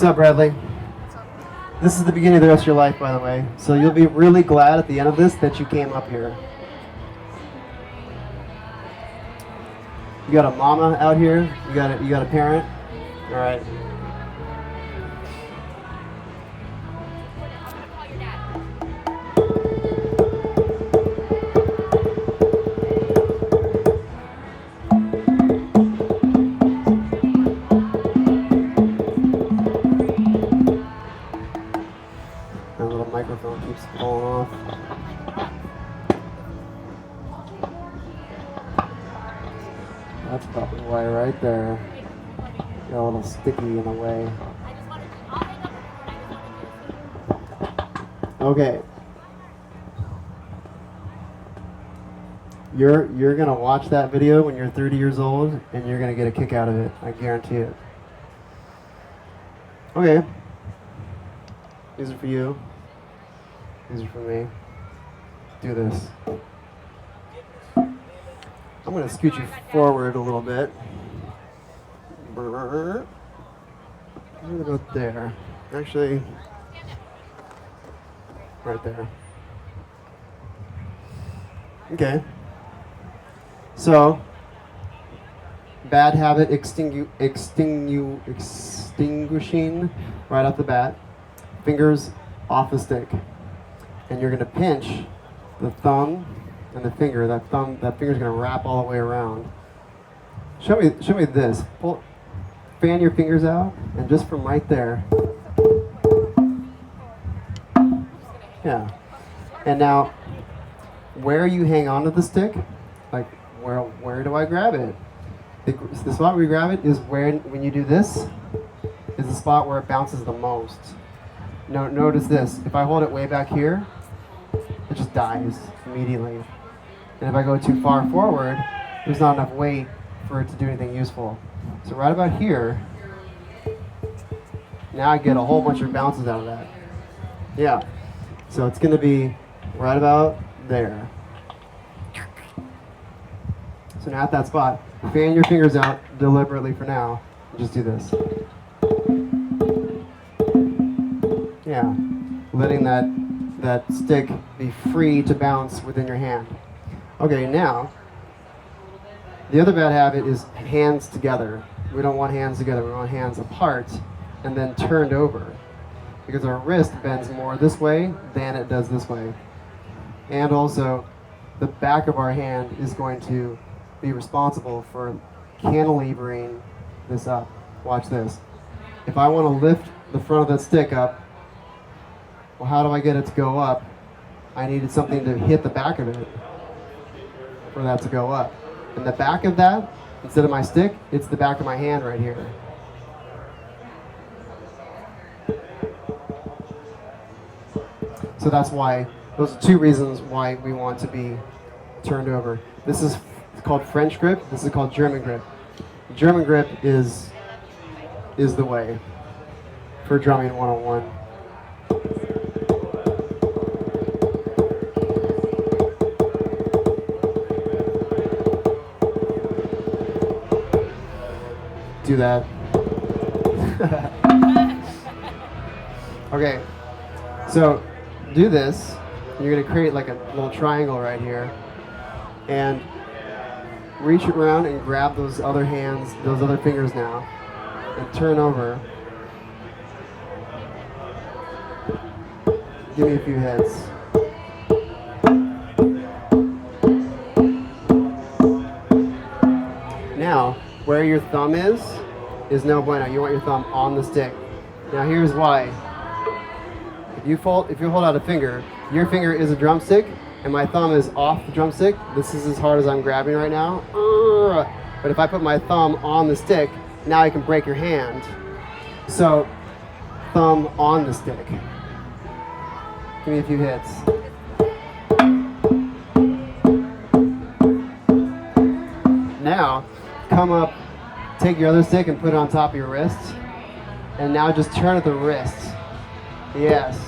What's up, Bradley? This is the beginning of the rest of your life, by the way. So you'll be really glad at the end of this that you came up here. You got a mama out here? You got a parent? All right. My little microphone keeps falling off. That's probably why right there. Got a little sticky in the way. Okay. You're gonna watch that video when you're 30 years old and you're gonna get a kick out of it. I guarantee it. Okay. These are for you. These are for me. Do this. I'm going to scoot you forward a little bit. I'm going to go there. Actually, right there. Okay. So, bad habit extinguishing right off the bat. Fingers off the stick. And you're going to pinch the thumb and the finger. That finger's going to wrap all the way around. Show me this. Fan your fingers out, and just from right there. Yeah. And now, where you hang onto the stick, like where do I grab it? The spot where you grab it is when you do this, is the spot where it bounces the most. Notice this. If I hold it way back here, it just dies immediately. And if I go too far forward, there's not enough weight for it to do anything useful. So right about here, now I get a whole bunch of bounces out of that. Yeah. So it's going to be right about there. So now at that spot, fan your fingers out deliberately for now. And just do this. Yeah. Letting that stick be free to bounce within your hand. Okay, now, the other bad habit is hands together. We don't want hands together, we want hands apart and then turned over. Because our wrist bends more this way than it does this way. And also, the back of our hand is going to be responsible for cantilevering this up. Watch this. If I want to lift the front of that stick up, well, how do I get it to go up? I needed something to hit the back of it for that to go up. And the back of that, instead of my stick, it's the back of my hand right here. So that's why, those are two reasons why we want to be turned over. This is called French grip, this is called German grip. German grip is the way for drumming 101. Do that. Okay, so do this. You're going to create like a little triangle right here and reach around and grab those other hands, those other fingers now, and turn over. Give me a few hits. Now, where your thumb is no bueno. You want your thumb on the stick. Now here's why. If you hold out a finger, your finger is a drumstick, and my thumb is off the drumstick. This is as hard as I'm grabbing right now. But if I put my thumb on the stick, now I can break your hand. So, thumb on the stick. Give me a few hits. Now, come up, take your other stick and put it on top of your wrist. And now just turn at the wrist. Yes.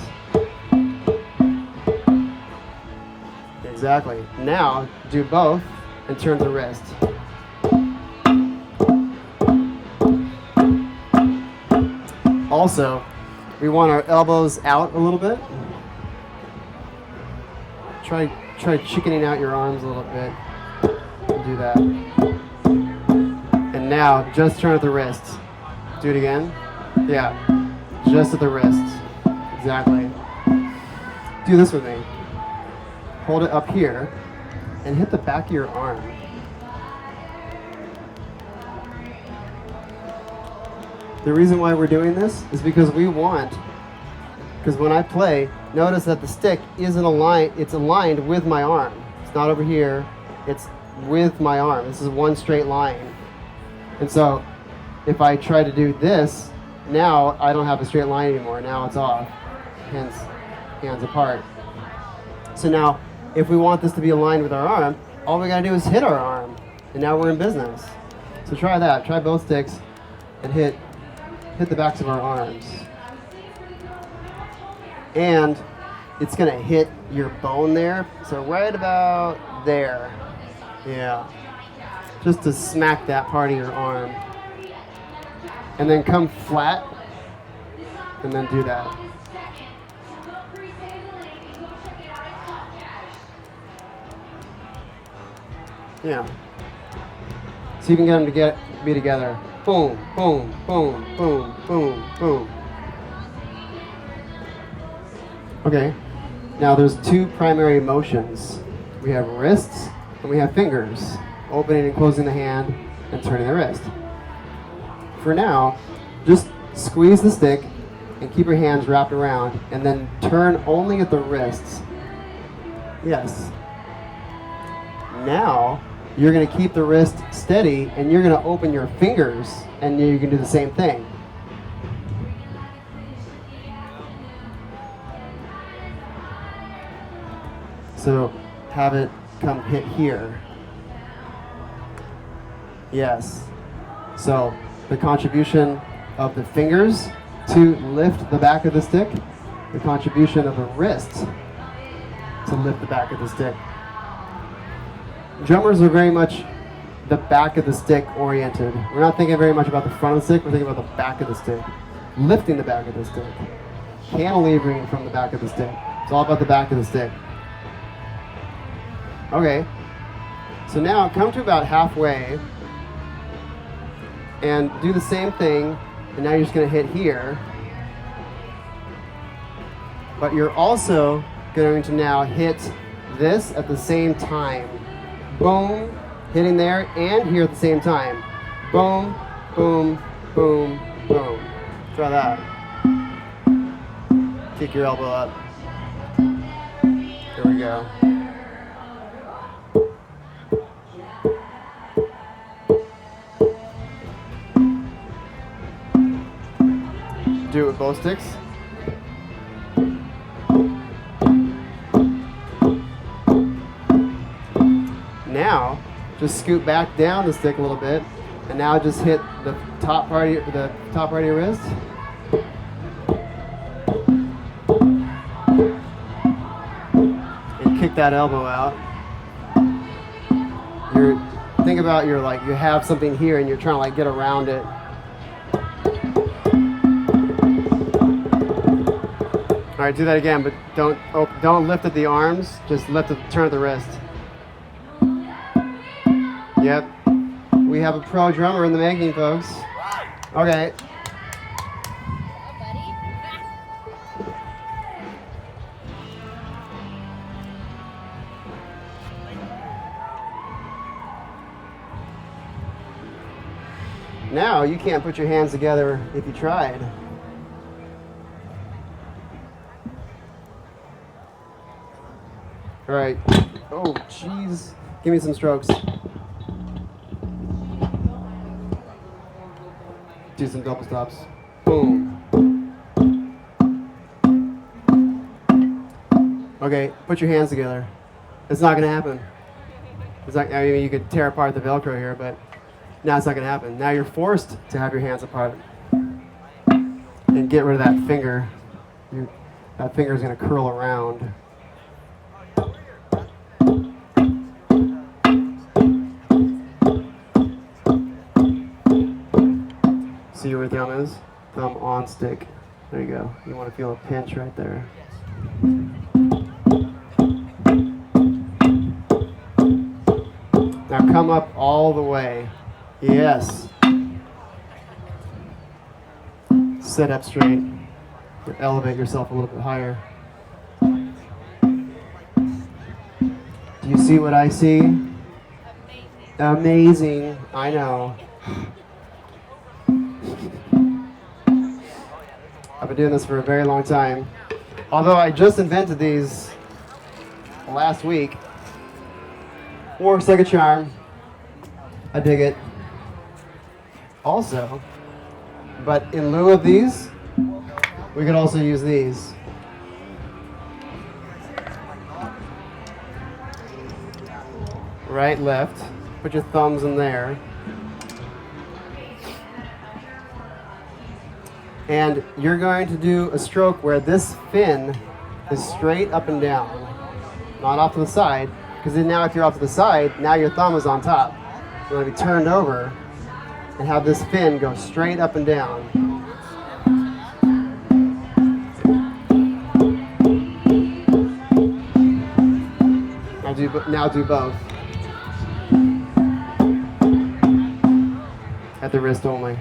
Exactly. Now, do both and turn the wrist. Also, we want our elbows out a little bit. Try chickening out your arms a little bit. Do that. And now, just turn at the wrists. Do it again. Yeah, just at the wrists. Exactly. Do this with me. Hold it up here and hit the back of your arm. The reason why we're doing this is because because when I play, notice that the stick isn't aligned, it's aligned with my arm. It's not over here, it's with my arm. This is one straight line. And so if I try to do this, now I don't have a straight line anymore. Now it's off, hence hands apart. So now, if we want this to be aligned with our arm, all we gotta do is hit our arm, and now we're in business. So try that. Try both sticks and hit the backs of our arms. And it's gonna hit your bone there, so right about there. Yeah. Just to smack that part of your arm. And then come flat, and then do that. Yeah. So you can get them to be together. Boom, boom, boom, boom, boom, boom. Okay. Now there's two primary motions. We have wrists and we have fingers. Opening and closing the hand and turning the wrist. For now, just squeeze the stick and keep your hands wrapped around and then turn only at the wrists. Yes. Now, you're going to keep the wrist steady and you're going to open your fingers and you can do the same thing. So have it come hit here. Yes. So the contribution of the fingers to lift the back of the stick, the contribution of the wrist to lift the back of the stick. Drummers are very much the back of the stick oriented. We're not thinking very much about the front of the stick, we're thinking about the back of the stick. Lifting the back of the stick. Cantilevering from the back of the stick. It's all about the back of the stick. Okay, so now come to about halfway and do the same thing, and now you're just going to hit here. But you're also going to now hit this at the same time. Boom, hitting there and here at the same time. Boom, boom, boom, boom. Try that. Kick your elbow up. There we go. Do it with both sticks. Now, just scoot back down the stick a little bit, and now just hit the top part of your wrist. And kick that elbow out. Think about you have something here and you're trying to get around it. All right, do that again, but don't lift at the arms. Just turn at the wrist. Yep, we have a pro drummer in the making, folks. Okay. Now you can't put your hands together if you tried. All right. Oh, jeez. Give me some strokes. Do some double stops. Boom. Okay, put your hands together. It's not gonna happen. I mean, you could tear apart the Velcro here, but now it's not gonna happen. Now you're forced to have your hands apart and get rid of that finger. That finger is gonna curl around. See where thumb is? Thumb on stick. There you go. You want to feel a pinch right there. Now come up all the way. Yes. Sit up straight. Elevate yourself a little bit higher. Do you see what I see? Amazing. I know. I've been doing this for a very long time. Although I just invented these last week. Works like a charm. I dig it. Also, but in lieu of these, we could also use these. Right, left. Put your thumbs in there. And you're going to do a stroke where this fin is straight up and down, not off to the side, because then now if you're off to the side, now your thumb is on top. You want to be turned over and have this fin go straight up and down. Now do both. At the wrist only.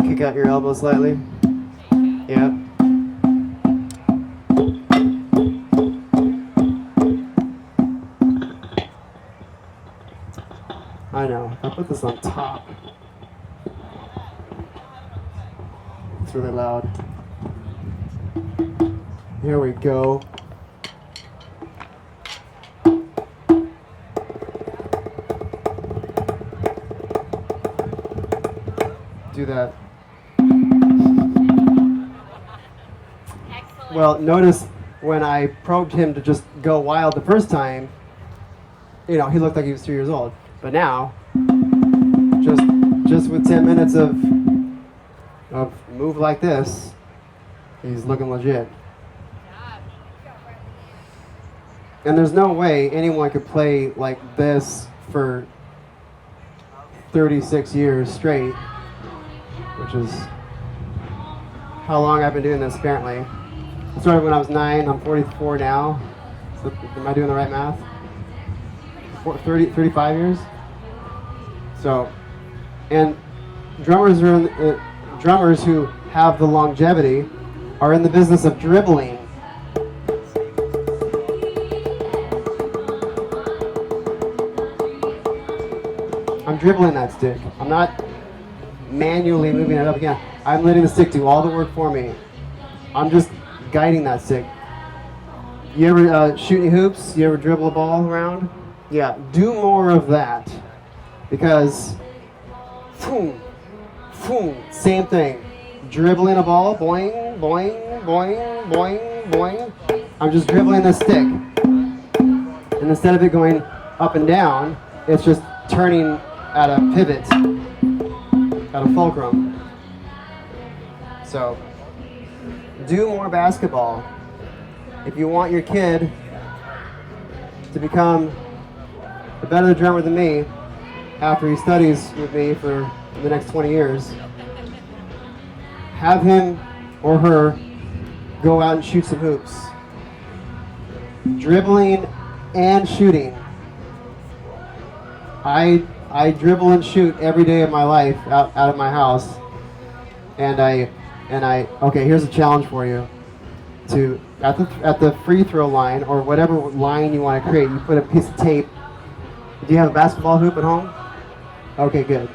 Kick out your elbow slightly. Yep. I know. I'll put this on top. It's really loud. Here we go. Do that. Excellent. Well, notice when I probed him to just go wild the first time, you know, he looked like he was 3 years old. But now, just with 10 minutes of move like this, he's looking legit. And there's no way anyone could play like this for 36 years straight, which is how long I've been doing this apparently. I started when I was 9, I'm 44 now. So am I doing the right math? 35 years? So, and drummers who have the longevity are in the business of dribbling. I'm dribbling that stick. I'm not manually moving it up again. I'm letting the stick do all the work for me. I'm just guiding that stick. You ever shoot any hoops? You ever dribble a ball around? Yeah, do more of that. Because, boom, boom, same thing. Dribbling a ball, boing, boing, boing, boing, boing. I'm just dribbling the stick. And instead of it going up and down, it's just turning at a pivot, at a fulcrum. So, do more basketball. If you want your kid to become a better drummer than me after he studies with me for the next 20 years, have him or her go out and shoot some hoops. Dribbling and shooting. I dribble and shoot every day of my life out of my house, and I okay, here's a challenge for you. To at the free throw line or whatever line you want to create, you put a piece of tape. Do you have a basketball hoop at home? Okay, good.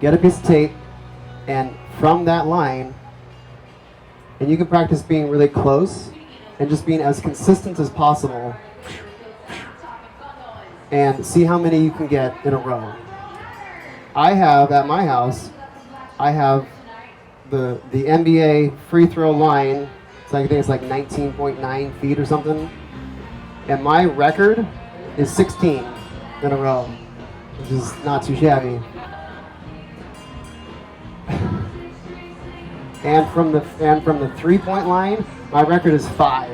Get a piece of tape, and from that line, and you can practice being really close and just being as consistent as possible, and see how many you can get in a row. I have at my house, I have the NBA free throw line. So I think it's like 19.9 feet or something. And my record is 16 in a row, which is not too shabby. And from the 3-point line, my record is 5.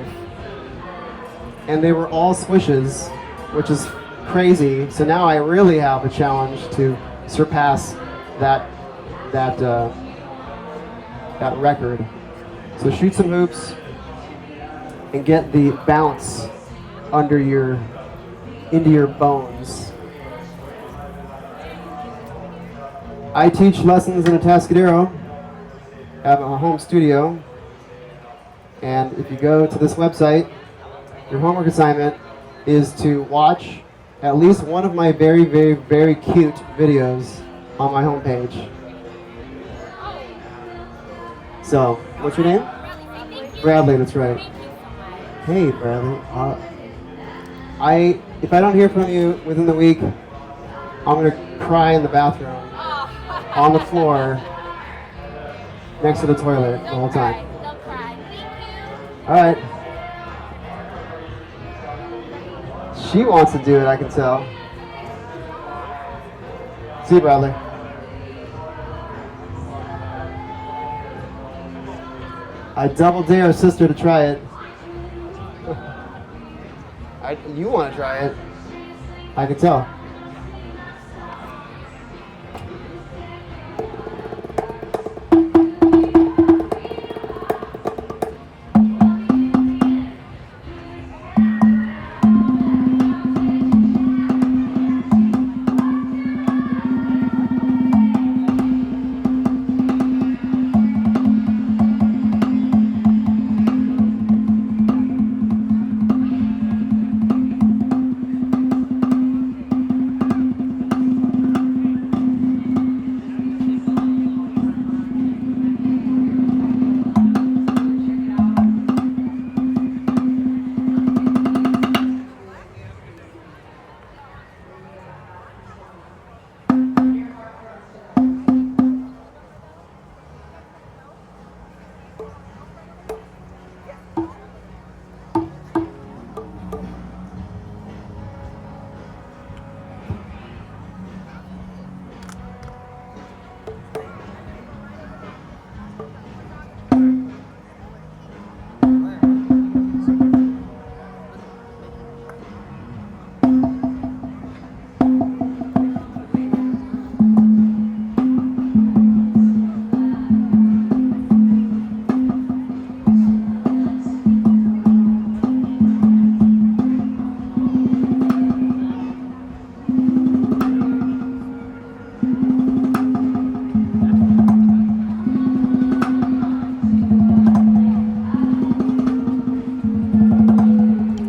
And they were all swishes, which is crazy. So now I really have a challenge to surpass that that record. So shoot some hoops and get the bounce into your bones. I teach lessons in Atascadero. I have a home studio. And if you go to this website, your homework assignment is to watch at least one of my very, very, very cute videos on my homepage. So, what's your name? Bradley, that's right. Hey, Bradley. If I don't hear from you within the week, I'm gonna cry in the bathroom, on the floor, next to the toilet the whole time. Don't cry. All right. She wants to do it, I can tell. See you, Bradley. I double dare sister to try it. You want to try it? I can tell.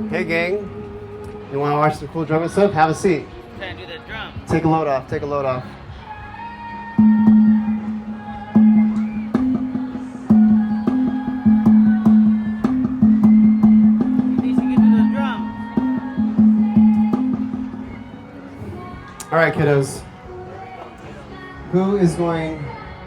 Hey gang, you want to watch some cool drumming stuff? Have a seat. Trying to do the drum. Take a load off, take a load off. You think you can do the drum? All right, kiddos. Who is going